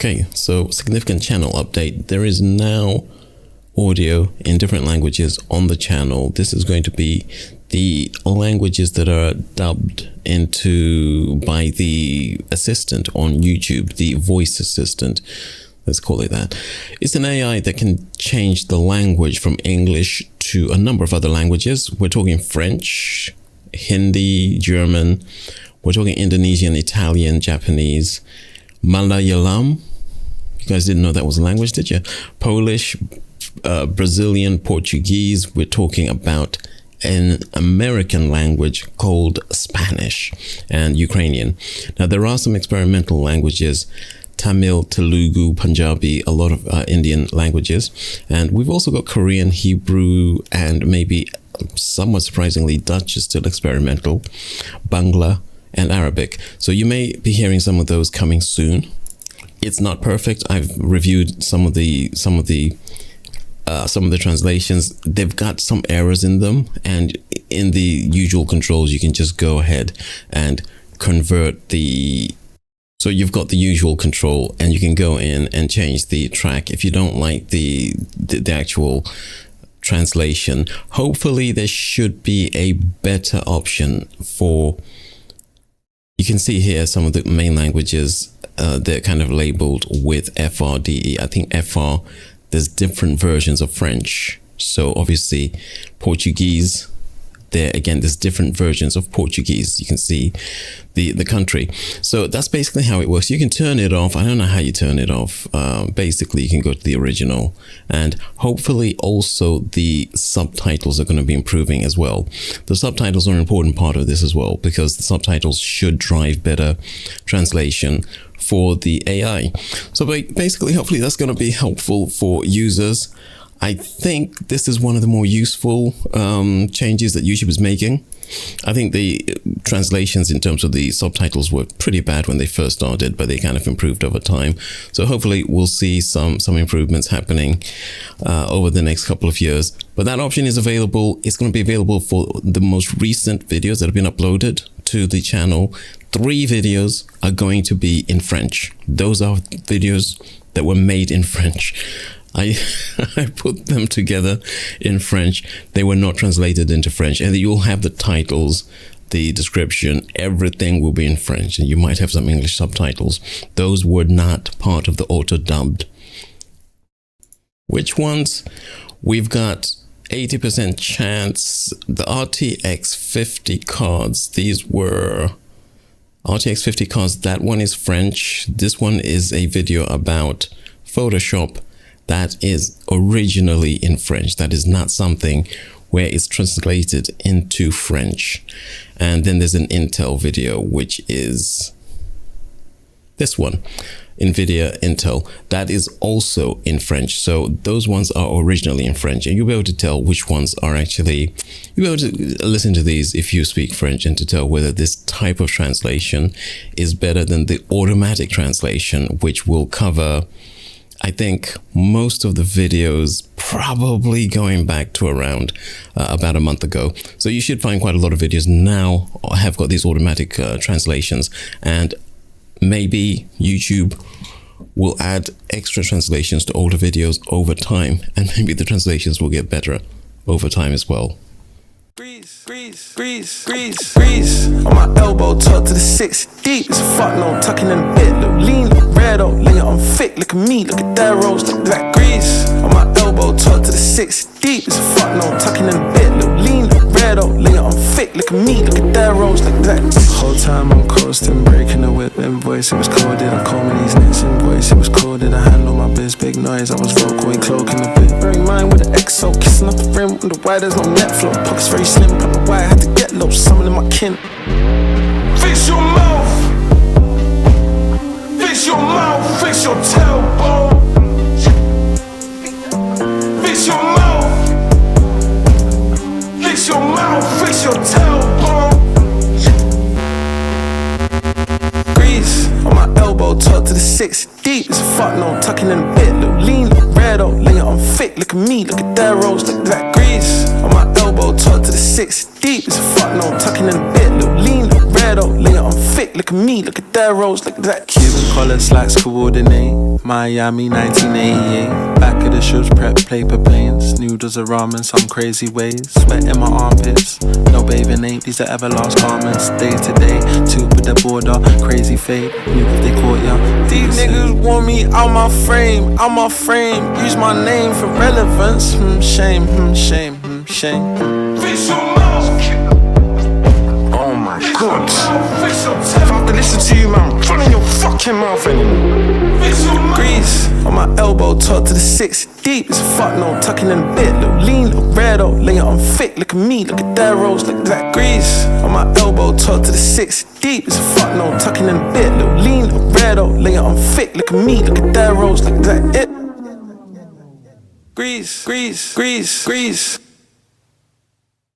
Okay, so significant channel update. There is now audio in different languages on the channel. This is going to be the languages that are dubbed into by the assistant on YouTube, the voice assistant. Let's call it that. It's an AI that can change the language from English to a number of other languages. We're talking French, Hindi, German. We're talking Indonesian, Italian, Japanese, Malayalam. You guys didn't know that was a language, did you? Polish, Brazilian, Portuguese. We're talking about an American language called Spanish and Ukrainian. Now, there are some experimental languages, Tamil, Telugu, Punjabi, a lot of Indian languages. And we've also got Korean, Hebrew, and maybe somewhat surprisingly, Dutch is still experimental, Bangla, and Arabic. So you may be hearing some of those coming soon. It's not perfect. I've reviewed some of the translations. They've got some errors in them, and in the usual controls, you can just go ahead and convert the. So you've got the usual control, and you can go in and change the track if you don't like the actual translation. Hopefully, there should be a better option for. You can see here some of the main languages. They're kind of labeled with FRDE. I think FR, there's different versions of French. So obviously Portuguese, there's different versions of Portuguese. You can see the country. So that's basically how it works. You can turn it off. I don't know how you turn it off. Basically, you can go to the original, and hopefully also the subtitles are going to be improving as well. The subtitles are an important part of this as well, because the subtitles should drive better translation for the AI. So basically, hopefully that's going to be helpful for users. I think this is one of the more useful changes that YouTube is making. I think the translations in terms of the subtitles were pretty bad when they first started, but they kind of improved over time. So hopefully we'll see some improvements happening over the next couple of years. But that option is available. It's going to be available for the most recent videos that have been uploaded to the channel. 3 videos are going to be in French. Those are videos that were made in French. I put them together in French. They were not translated into French, and you'll have the titles, the description, everything will be in French, and you might have some English subtitles. Those were not part of the auto-dubbed. Which ones? We've got 80% chance. The RTX 50 cards, these were RTX 50 cards. That one is French. This one is a video about Photoshop. That is originally in French. That is not something where it's translated into French. And then there's an Intel video, which is this one, NVIDIA Intel. That is also in French. So those ones are originally in French, and you'll be able to tell which ones are actually, you'll be able to listen to these if you speak French and to tell whether this type of translation is better than the automatic translation, which will cover, I think, most of the videos, probably going back to around about a month ago. So you should find quite a lot of videos now have got these automatic translations, and maybe YouTube will add extra translations to older videos over time, and maybe the translations will get better over time as well. Breeze, breeze, breeze, breeze, breeze. On my elbow, talk to the 6 deep. It's a fuck no, tucking in a bit. Look lean, look red, oh, lay it on thick. Look at me, look at that rose, look at that grease. On my elbow, talk to the 6 deep. It's a fuck no, tucking in a bit. Look lean, look red, oh, lay it on thick. Look at me, look at that rose, look at that. Whole time I'm coasting, breaking the whip invoice. It was cold, did I call me these next invoice? It was cold, did I handle my biz? Big noise, I was vocal, cloaking a bit. Bear in mind with the XO, kissing up the rim. Wonder why there's no net flow. Pockets very slim, don't know why I had to get low. Summoning my kin. Fix your mouth. Fix your mouth. Fix your tailbone. Fix your mouth. Fix your mouth. Fix your tailbone. Grease on my elbow, talk to the 6 deep. It's a fuck no, tucking in a bit. Look lean, look red, oh, lay it on thick. Look at me, look at that rose, look at that grease. On my elbow, talk to the 6 deep. It's a fuck no, tucking in a bit. Look lean, look red, oh, lay it on thick. thick. Look at me, look at that rose, look at that. Cuban collar slacks coordinate. Miami 1988. Back of the shoes, prep paper planes. Noodles of ramen, some crazy ways. Sweat in my armpits. No bathing ain't. These are everlast garments. Day to day, two with the border. Crazy fate. Knew if they caught ya. These niggas want me out my frame, out my frame. Use my name for relevance. Shame, shame, shame. Oh my god. If I have to listen to you, man, run in your fucking mouth anymore. Grease on my elbow, talk to the 6 deep. It's fuck no, tucking in a bit. Little lean, little red, oh, lay it on thick. Look at me, look at that rose, look at that. Grease on my elbow, talk to the 6 deep. It's fuck no, tucking in a bit. Little lean, little red, oh, lay it on thick. Look at me, look at that rose, look at that. Grease, grease, grease, grease.